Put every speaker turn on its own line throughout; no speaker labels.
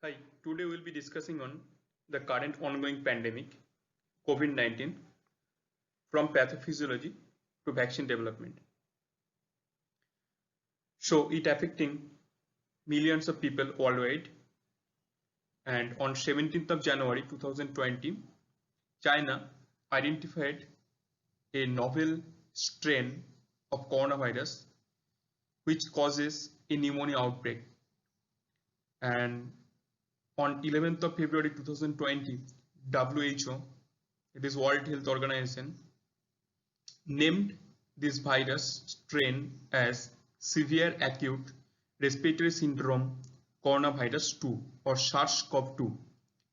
Hi, today we'll be discussing on the current ongoing pandemic, COVID-19, from pathophysiology to vaccine development. So it affecting millions of people worldwide. And on 17th of January 2020, China identified a novel strain of coronavirus which causes a pneumonia outbreak. And on 11th of February 2020, WHO, it is World Health Organization, named this virus strain as severe acute respiratory syndrome coronavirus 2 or SARS-CoV-2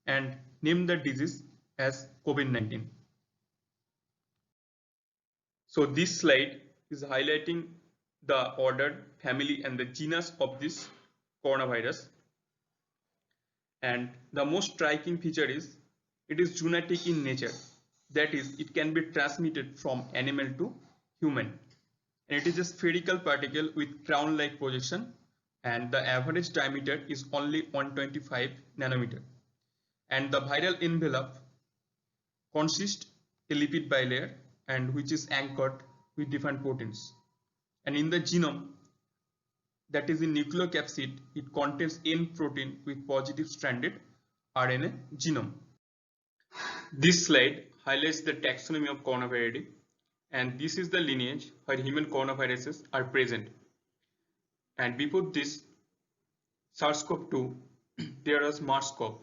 and named the disease as COVID-19. So this slide is highlighting the order, family and the genus of this coronavirus. And the most striking feature is it is zoonotic in nature. That is, it can be transmitted from animal to human. And it is a spherical particle with crown-like projection, and the average diameter is only 125 nanometer. And the viral envelope consists a lipid bilayer and which is anchored with different proteins. And in the genome, that is in nucleocapsid, it contains N protein with positive stranded RNA genome. This slide highlights the taxonomy of Coronaviridae, and this is the lineage where human coronaviruses are present. And before this SARS-CoV-2, there was MERS-CoV,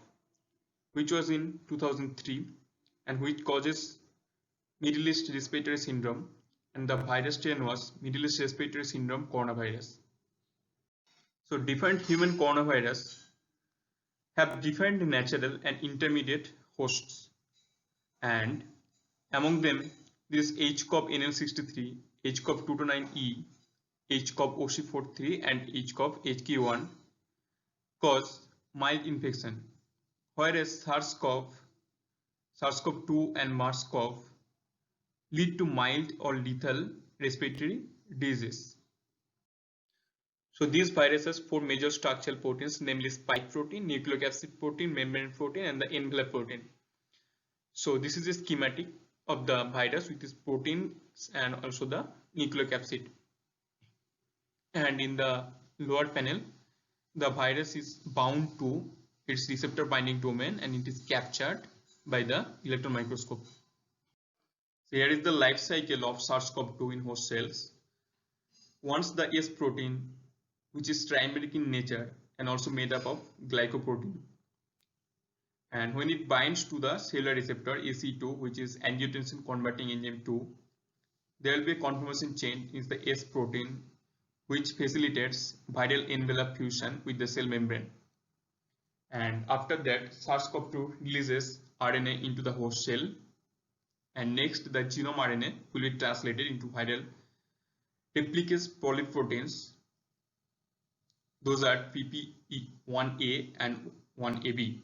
which was in 2003 and which causes Middle East Respiratory Syndrome, and the virus strain was Middle East Respiratory Syndrome coronavirus. So different human coronavirus have different natural and intermediate hosts, and among them this HCOV NL63, HCOV 229E, HCOV OC43 and HCOV HK1 cause mild infection, whereas SARS-CoV-2 and MERS-CoV lead to mild or lethal respiratory disease. So these viruses form major structural proteins, namely spike protein, nucleocapsid protein, membrane protein, and the envelope protein. So this is a schematic of the virus with its proteins and also the nucleocapsid. And in the lower panel, the virus is bound to its receptor binding domain and it is captured by the electron microscope. So here is the life cycle of SARS-CoV-2 in host cells. Once the S protein, which is trimeric in nature and also made up of glycoprotein, and when it binds to the cellular receptor AC2, which is angiotensin converting enzyme 2, there will be a conformation chain in the S protein which facilitates viral envelope fusion with the cell membrane. And after that, SARS-CoV-2 releases RNA into the host cell, and next the genome RNA will be translated into viral replicase polyproteins. Those are PP1A and 1AB,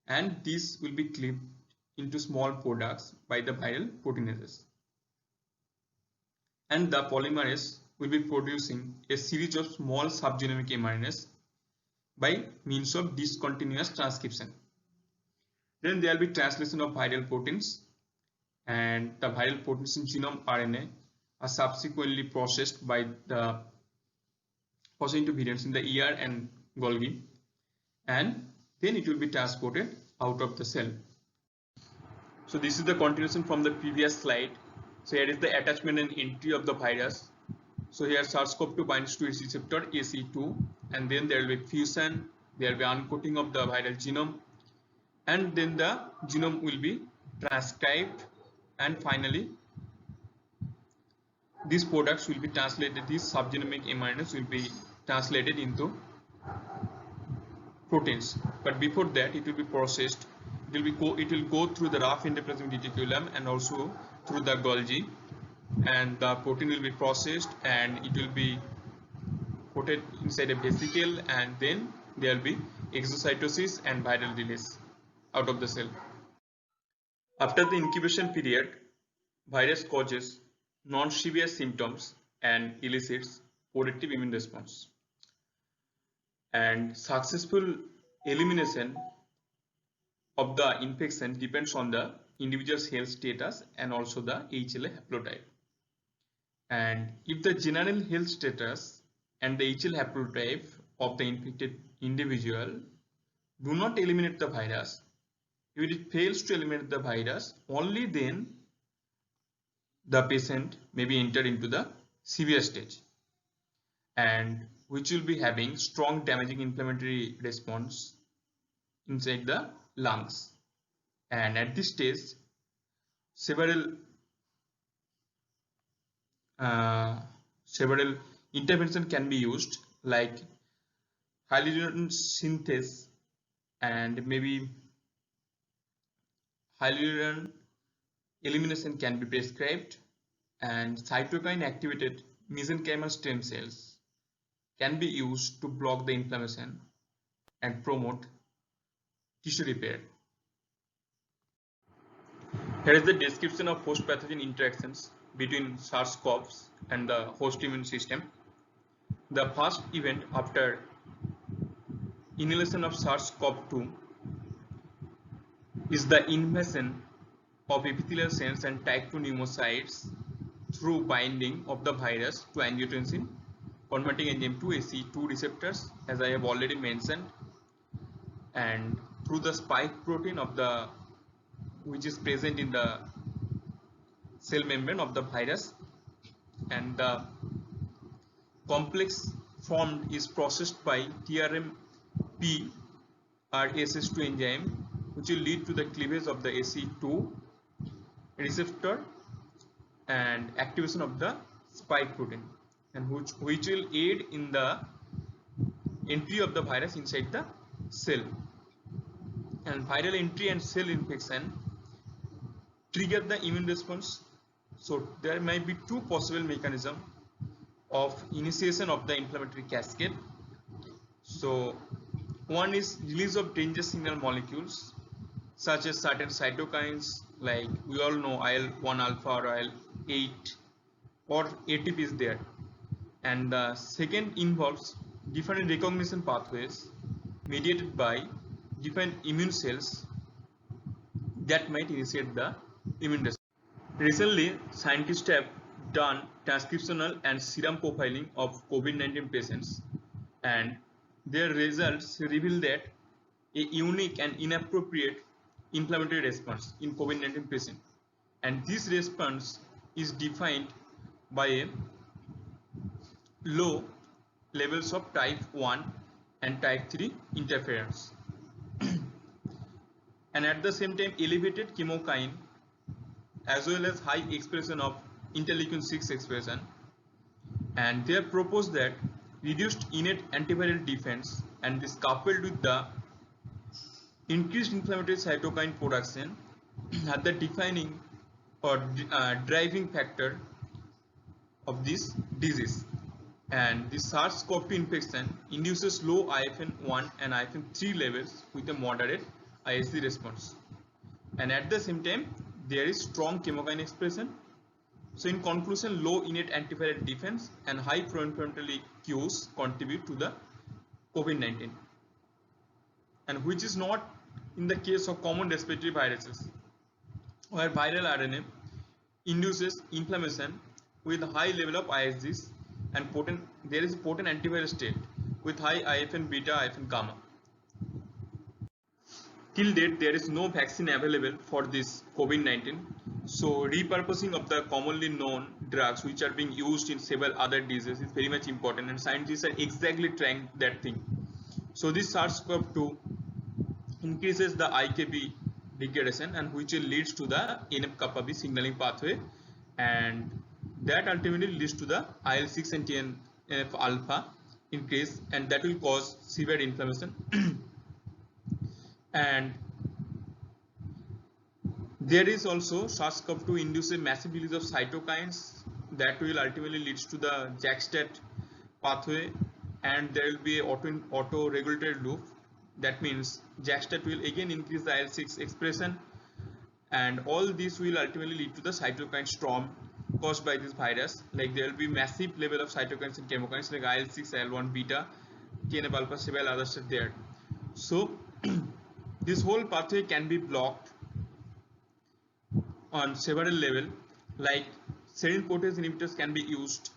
and this will be clipped into small products by the viral proteinases, and the polymerase will be producing a series of small subgenomic mRNAs by means of discontinuous transcription. Then there will be translation of viral proteins, and the viral proteins in genome RNA are subsequently processed by the into variants in the ER and Golgi, and then it will be transported out of the cell. So this is the continuation from the previous slide. So here is the attachment and entry of the virus. So here SARS-CoV-2 binds to its receptor AC2, and then there will be fusion, there will be uncoating of the viral genome, and then the genome will be transcribed, and finally these products will be translated, these subgenomic mRNAs will be translated into proteins. But before that, it will be processed. It will go through the rough endoplasmic reticulum and also through the Golgi, and the protein will be processed and it will be put inside a vesicle, and then there will be exocytosis and viral release out of the cell. After the incubation period, virus causes non-severe symptoms and elicits protective immune response. And successful elimination of the infection depends on the individual's health status and also the HLA haplotype. And if the general health status and the HLA haplotype of the infected individual do not eliminate the virus, if it fails to eliminate the virus, only then the patient may be entered into the severe stage, and which will be having strong damaging inflammatory response inside the lungs. And at this stage, several several intervention can be used, like hyaluron synthase and maybe hyaluron elimination can be prescribed, and cytokine activated mesenchymal stem cells can be used to block the inflammation and promote tissue repair. Here is the description of host pathogen interactions between SARS-CoV and the host immune system. The first event after inhalation of SARS-CoV-2 is the invasion of epithelial cells and type 2 pneumocytes through binding of the virus to angiotensin converting enzyme 2 receptors, as I have already mentioned, and through the spike protein of the which is present in the cell membrane of the virus, and the complex formed is processed by TRMP or SS2 enzyme, which will lead to the cleavage of the AC2 receptor and activation of the spike protein, and which will aid in the entry of the virus inside the cell. And viral entry and cell infection trigger the immune response. So there might be two possible mechanisms of initiation of the inflammatory cascade. So one is release of danger signal molecules such as certain cytokines, like we all know IL-1 alpha or IL-8 or ATP is there. And the second involves different recognition pathways mediated by different immune cells that might initiate the immune response. Recently, scientists have done transcriptional and serum profiling of COVID-19 patients, and their results reveal that a unique and inappropriate inflammatory response in COVID-19 patient, and this response is defined by a low levels of type 1 and type 3 interference and at the same time elevated chemokine as well as high expression of interleukin 6 expression, and they have proposed that reduced innate antiviral defense and this coupled with the increased inflammatory cytokine production are the defining or driving factor of this disease. And the SARS-CoV-2 infection induces low IFN-1 and IFN-3 levels with a moderate ISD response, and at the same time there is strong chemokine expression. So in conclusion, low innate antiviral defense and high pro-inflammatory cues contribute to the COVID-19, and which is not in the case of common respiratory viruses, where viral RNA induces inflammation with high level of ISDs and there is a potent antiviral state with high IFN beta, IFN gamma. Till date, there is no vaccine available for this COVID-19. So repurposing of the commonly known drugs which are being used in several other diseases is very much important, and scientists are exactly trying that thing. So this SARS-CoV-2 increases the IKB degradation, and which leads to the NF-kappa B signaling pathway, and that ultimately leads to the IL-6 and TNF alpha increase, and that will cause severe inflammation. And there is also SARS-CoV-2 induces massive release of cytokines that will ultimately leads to the JAK-STAT pathway, and there will be a auto-regulatory loop. That means JAK-STAT will again increase the IL-6 expression, and all this will ultimately lead to the cytokine storm caused by this virus. Like there will be massive level of cytokines and chemokines like IL-6, IL-1 beta, TNF alpha, several others are there. So this whole pathway can be blocked on several levels, like serine protease inhibitors can be used,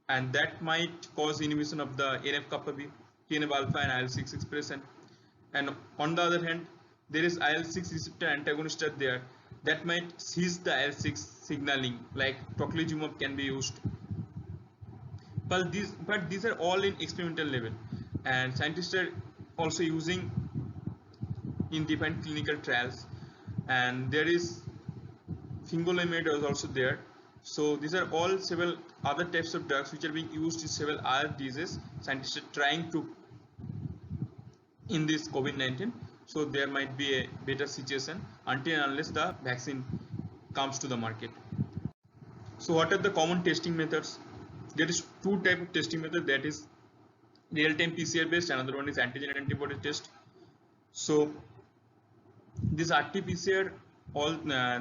and that might cause inhibition of the NF-kappa B, TNF alpha, and IL-6 expression. And on the other hand, there is IL-6 receptor antagonist are there that might seize the IL-6 signaling, like tocilizumab can be used. But these are all in experimental level, and scientists are also using in different clinical trials, and there is fingolimod is also there. So these are all several other types of drugs which are being used in several other diseases. Scientists are trying to in this COVID-19, so there might be a better situation until and unless the vaccine comes to the market. So what are the common testing methods? There is two type of testing method, that is real-time PCR based, another one is antigen antibody test. So this RT-PCR, all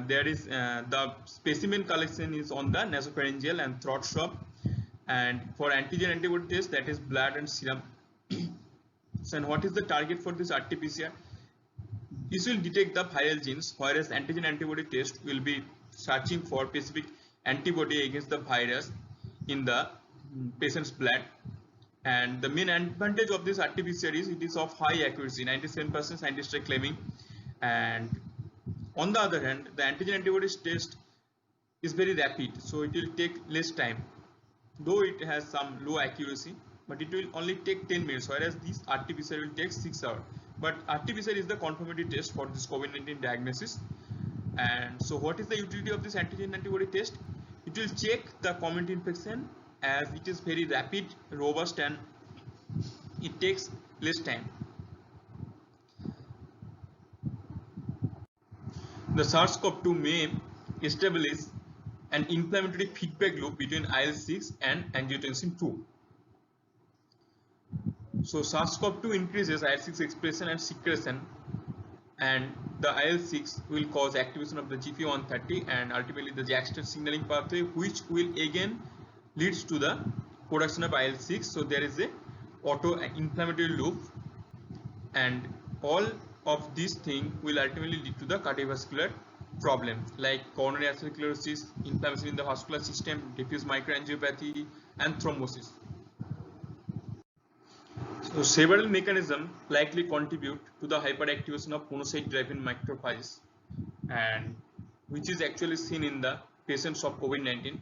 there is the specimen collection is on the nasopharyngeal and throat swab, and for antigen antibody test, that is blood and serum. So, and what is the target for this RT-PCR? This will detect the viral genes, whereas antigen antibody test will be searching for specific antibody against the virus in the patient's blood. And the main advantage of this RT-PCR is it is of high accuracy, 97% scientists are claiming. And on the other hand, the antigen antibody test is very rapid, so it will take less time, though it has some low accuracy, but it will only take 10 minutes, whereas this RT-PCR will take 6 hours. But RT-PCR is the confirmatory test for this COVID-19 diagnosis. And so what is the utility of this antigen antibody test? It will check the community infection, as it is very rapid, robust, and it takes less time. The SARS-CoV-2 may establish an inflammatory feedback loop between IL-6 and angiotensin 2. So SARS-CoV-2 increases IL-6 expression and secretion, and the IL-6 will cause activation of the GP130 and ultimately the JAK-STAT signaling pathway, which will again leads to the production of IL-6. So there is a auto-inflammatory loop, and all of these things will ultimately lead to the cardiovascular problems like coronary atherosclerosis, inflammation in the vascular system, diffuse microangiopathy, and thrombosis. So several mechanisms likely contribute to the hyperactivation of monocyte-driven macrophages, and which is actually seen in the patients of COVID-19.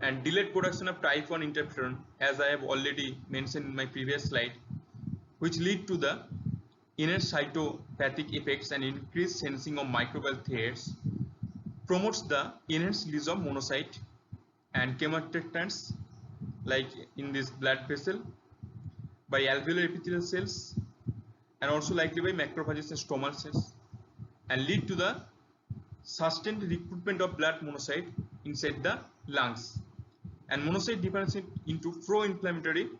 And delayed production of type 1 interferon, as I have already mentioned in my previous slide, which lead to the inner cytopathic effects and increased sensing of microbial threats, promotes the enhanced release of monocyte and chemoattractants like in this blood vessel by alveolar epithelial cells, and also likely by macrophages and stromal cells, and lead to the sustained recruitment of blood monocyte inside the lungs, and monocyte differentiate into pro-inflammatory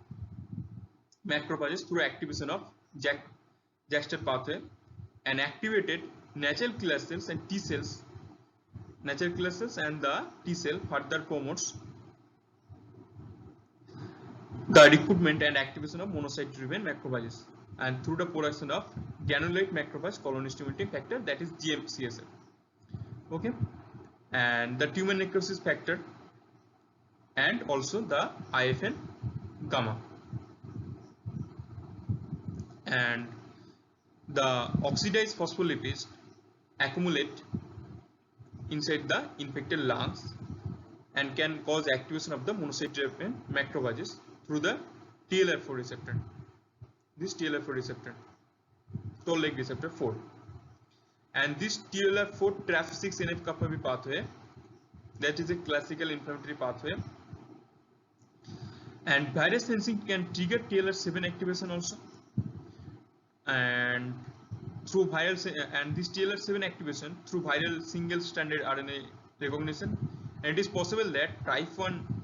macrophages through activation of JAK-STAT pathway, and activated natural killer cells and T cells. Natural killer cells and the T cell further promotes the recruitment and activation of monocyte-driven macrophages, and through the production of granulate macrophage colony stimulating factor, that is GM-CSF. Okay, and the tumor necrosis factor, and also the IFN gamma, and the oxidized phospholipids accumulate inside the infected lungs and can cause activation of the monocyte-driven macrophages through the TLR4 receptor. This TLR4 receptor, toll-like receptor 4, and this TLR4 traps 6 NF-kappa B pathway, that is a classical inflammatory pathway, and virus sensing can trigger TLR7 activation also, and through viral and this TLR7 activation through viral single-stranded RNA recognition, and it is possible that type 1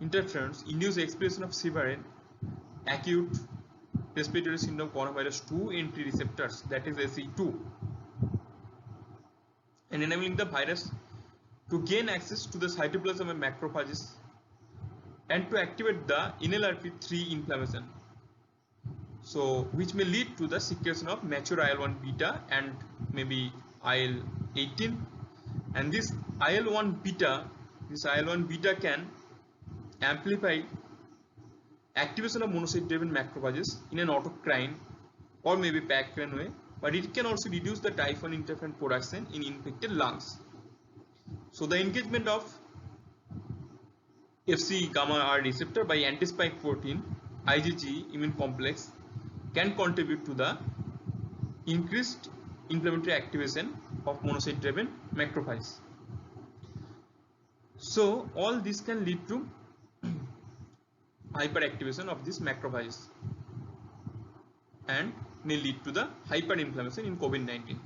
interferons induce expression of several acute respiratory syndrome coronavirus 2 entry receptors, that is SE2, and enabling the virus to gain access to the cytoplasm of macrophages and to activate the NLRP3 inflammation. so which may lead to the secretion of mature IL-1 beta and maybe IL-18. And this IL-1 beta can amplify activation of monocyte driven macrophages in an autocrine or maybe pacrine way, but it can also reduce the type 1 interferon production in infected lungs. So the engagement of Fc gamma R receptor by anti-spike protein IgG immune complex can contribute to the increased inflammatory activation of monocyte driven macrophages. So all this can lead to hyperactivation of these macrophages and may lead to the hyperinflammation in COVID-19.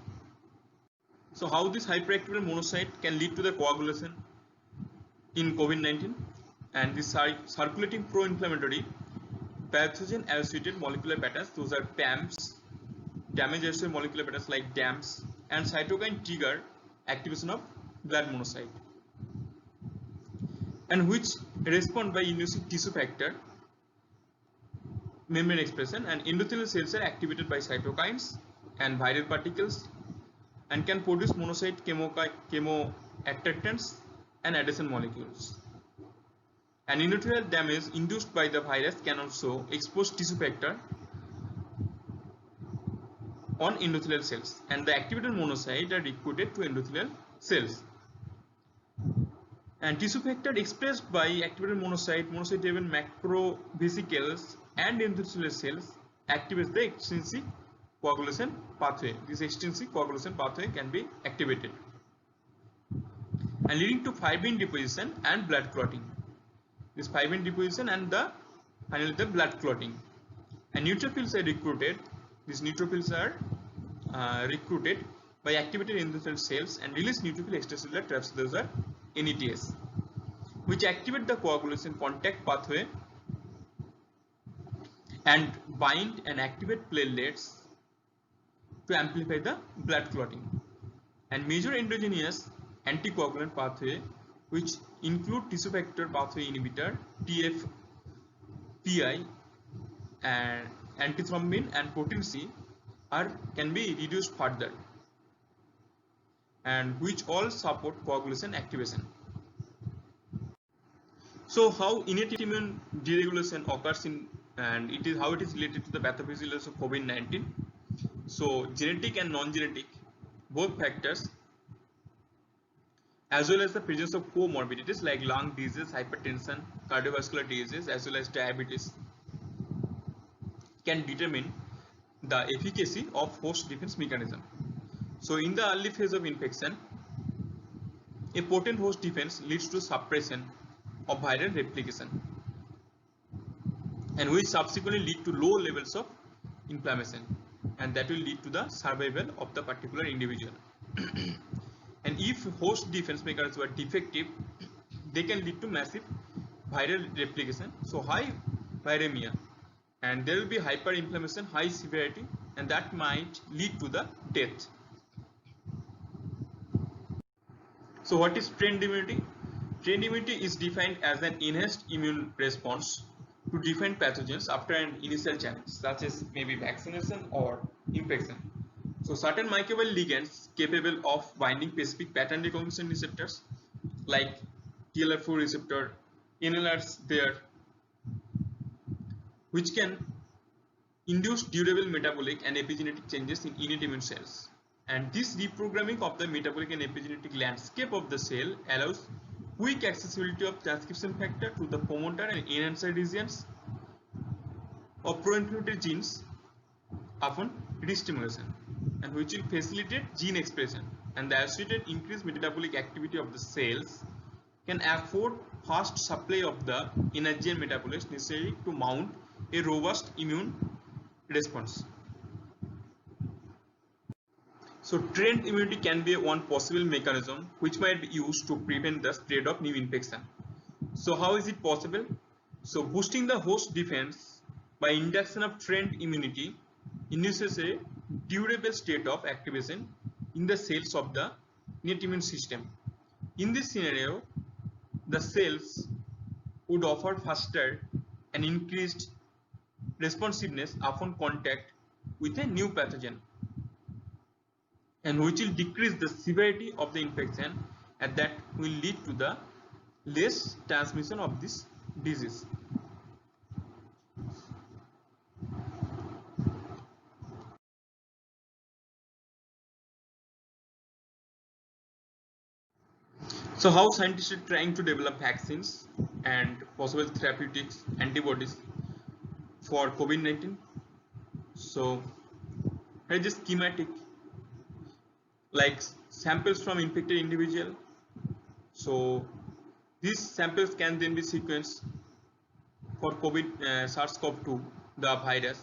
So how this hyperactive monocyte can lead to the coagulation in COVID-19? And this circulating pro-inflammatory pathogen associated molecular patterns, those are PAMPs, damage associated molecular patterns like DAMPs, and cytokine trigger activation of blood monocyte, and which respond by inducing tissue factor membrane expression, and endothelial cells are activated by cytokines and viral particles and can produce monocyte chemoattractants and adhesion molecules. And endothelial damage induced by the virus can also expose tissue factor on endothelial cells, and the activated monocytes are recruited to endothelial cells. And tissue factor expressed by activated monocyte driven macrovesicles and endothelial cells activates the extrinsic coagulation pathway. This extrinsic coagulation pathway can be activated and leading to fibrin deposition and blood clotting. This fibrin deposition and finally the blood clotting. And neutrophils are recruited. These neutrophils are recruited by activated endothelial cells and release neutrophil extracellular traps, those are NETs, which activate the coagulation contact pathway and bind and activate platelets to amplify the blood clotting. And major endogenous anticoagulant pathway, which include tissue factor pathway inhibitor TFPI and antithrombin and protein C can be reduced further, and which all support coagulation activation. So how innate immune deregulation occurs and how it is related to the pathophysiology of COVID-19. So genetic and non-genetic both factors, as well as the presence of comorbidities like lung disease, hypertension, cardiovascular diseases, as well as diabetes, can determine the efficacy of host defense mechanism. So in the early phase of infection, a potent host defense leads to suppression of viral replication, and which subsequently lead to low levels of inflammation, and that will lead to the survival of the particular individual. And if host defense mechanisms were defective, they can lead to massive viral replication, so high viremia, and there will be hyperinflammation, high severity, and that might lead to the death. So what is trained immunity? Trained immunity is defined as an enhanced immune response to different pathogens after an initial challenge, such as maybe vaccination or infection. So certain microbial ligands capable of binding specific pattern recognition receptors like TLR4 receptor, NLRs there, which can induce durable metabolic and epigenetic changes in innate immune cells. And this reprogramming of the metabolic and epigenetic landscape of the cell allows quick accessibility of transcription factor to the promoter and enhancer regions of pro-inflammatory genes upon restimulation, and which will facilitate gene expression, and the associated increased metabolic activity of the cells can afford fast supply of the energy and metabolites necessary to mount a robust immune response. So trained immunity can be one possible mechanism which might be used to prevent the spread of new infection. So how is it possible? So boosting the host defense by induction of trained immunity induces a durable state of activation in the cells of the innate immune system. In this scenario, the cells would offer faster and increased responsiveness upon contact with a new pathogen, and which will decrease the severity of the infection, and that will lead to the less transmission of this disease. So how scientists are trying to develop vaccines and possible therapeutics antibodies for COVID-19. So here is a schematic, like samples from infected individual. So these samples can then be sequenced for COVID SARS-CoV-2, the virus,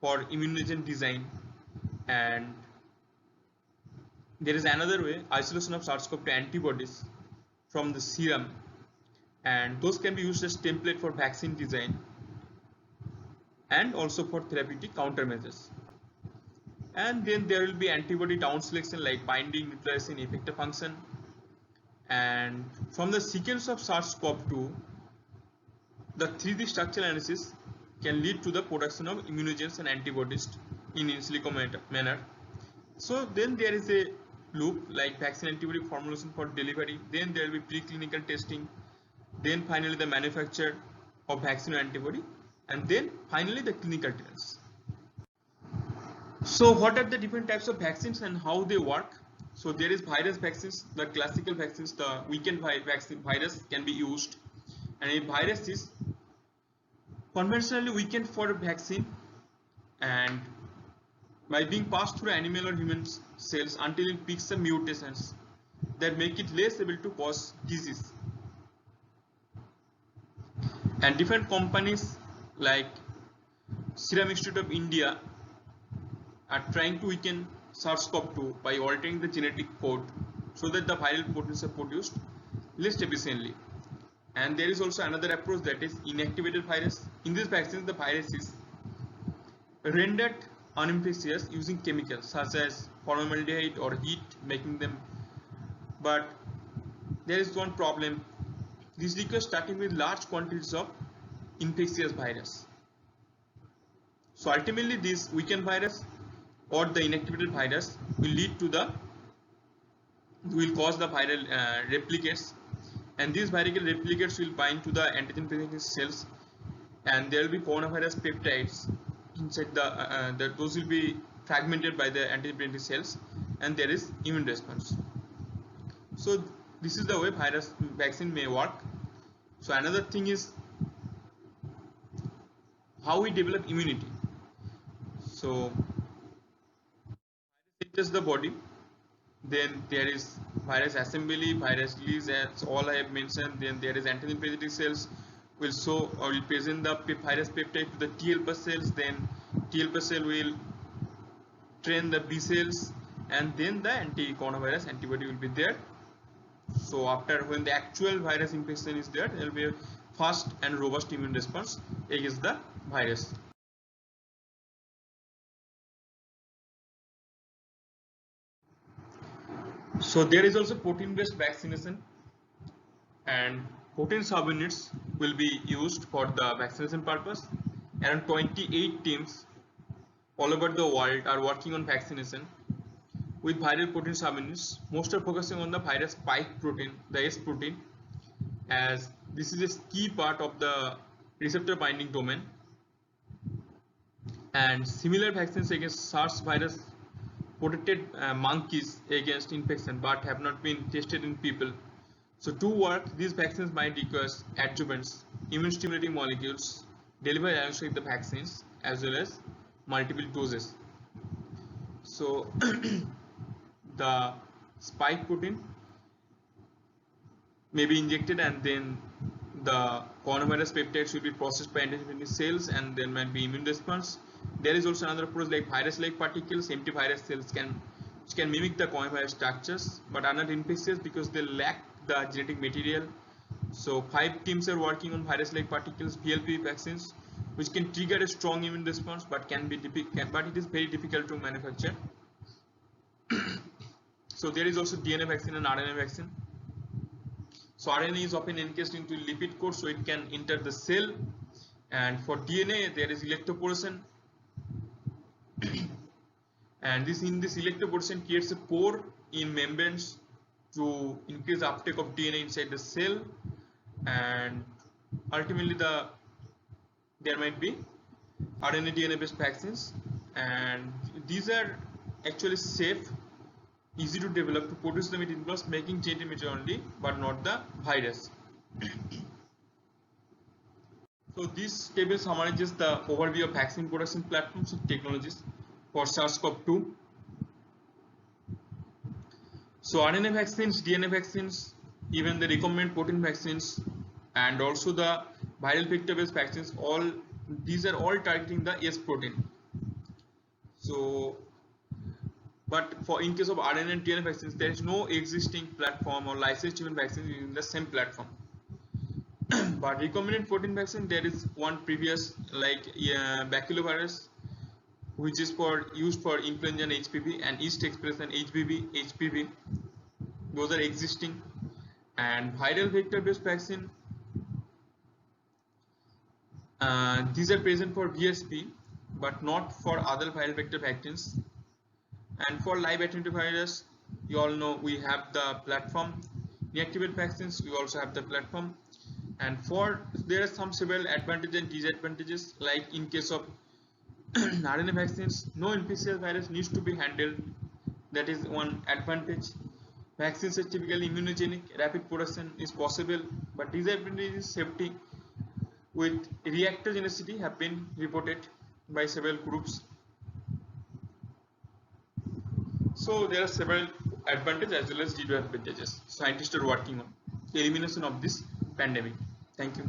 for immunogen design. And there is another way, isolation of SARS-CoV-2 antibodies from the serum, and those can be used as template for vaccine design and also for therapeutic countermeasures. And then there will be antibody down selection like binding, neutralizing, effector function. And from the sequence of SARS-CoV-2, the 3D structural analysis can lead to the production of immunogens and antibodies in silico manner. So then there is a loop like vaccine antibody formulation for delivery, then there will be preclinical testing, then finally the manufacture of vaccine or antibody, and then finally the clinical trials. So what are the different types of vaccines and how they work? So there is virus vaccines, the classical vaccines, the weakened vaccine virus can be used, and a virus is conventionally weakened for a vaccine and by being passed through animal or human cells until it picks some mutations that make it less able to cause disease. And different companies like Serum Institute of India are trying to weaken SARS-CoV-2 by altering the genetic code so that the viral proteins are produced less efficiently. And there is also another approach, that is inactivated virus. In this vaccine, the virus is rendered uninfectious using chemicals such as formaldehyde or heat, making them. But there is one problem. This requires starting with large quantities of infectious virus. So ultimately, this weakened virus or the inactivated virus will cause the viral replicates, and these viral replicates will bind to the antigen presenting cells, and there will be coronavirus peptides inside those will be fragmented by the antigen presenting cells, and there is immune response. So this is the way virus vaccine may work. So another thing is how we develop immunity. So enters the body, then there is virus assembly, virus release, as all I have mentioned. Then there is antigen presenting cells will show or will present the virus peptide to the T helper cells. Then T helper cell will train the B cells, and then the anti-coronavirus antibody will be there. So after, when the actual virus infection is there will be a fast and robust immune response against the virus. So there is also protein based vaccination, and protein subunits will be used for the vaccination purpose. Around 28 teams all over the world are working on vaccination with viral protein subunits. Most are focusing on the virus spike protein, the S protein, as this is a key part of the receptor binding domain. And similar vaccines against SARS virus protected monkeys against infection but have not been tested in people. So to work, these vaccines might require adjuvants, immune stimulating molecules delivered alongside the vaccines, as well as multiple doses. So the spike protein may be injected, and then the coronavirus peptides will be processed by antigen cells, and there might be immune response. There is also another approach like virus-like particles. Empty virus cells which can mimic the coronavirus structures but are not infectious because they lack the genetic material. So 5 teams are working on virus-like particles, VLP vaccines, which can trigger a strong immune response but but it is very difficult to manufacture. So there is also DNA vaccine and RNA vaccine. So RNA is often encased into lipid coat, so it can enter the cell, And for DNA, there is electroporation, and in this electroporation creates a pore in membranes to increase uptake of DNA inside the cell, and ultimately there might be RNA DNA based vaccines, and these are actually safe, easy to develop. To produce them, it involves making genetic material only, but not the virus. So this table summarizes the overview of vaccine production platforms and technologies for SARS-CoV-2. So RNA vaccines, DNA vaccines, even the recombinant protein vaccines, and also the viral vector-based vaccines, these are all targeting the S protein. So, but in case of RNA and DNA vaccines, there is no existing platform or licensed human vaccines using the same platform. But recombinant protein vaccine, there is one previous, like baculovirus, which is used for influenza and HPV, and East Express and HPV. Those are existing. And viral vector based vaccine, these are present for VSP, but not for other viral vector vaccines. And for live attenuated virus, you all know we have the platform. Inactivated vaccines, we also have the platform. And there are several advantages and disadvantages, like in case of RNA vaccines, no infectious virus needs to be handled. That is one advantage. Vaccines are typically immunogenic, rapid production is possible, but disadvantage is safety, with reactogenicity have been reported by several groups. So there are several advantages as well as disadvantages scientists are working on the elimination of this pandemic. Thank you.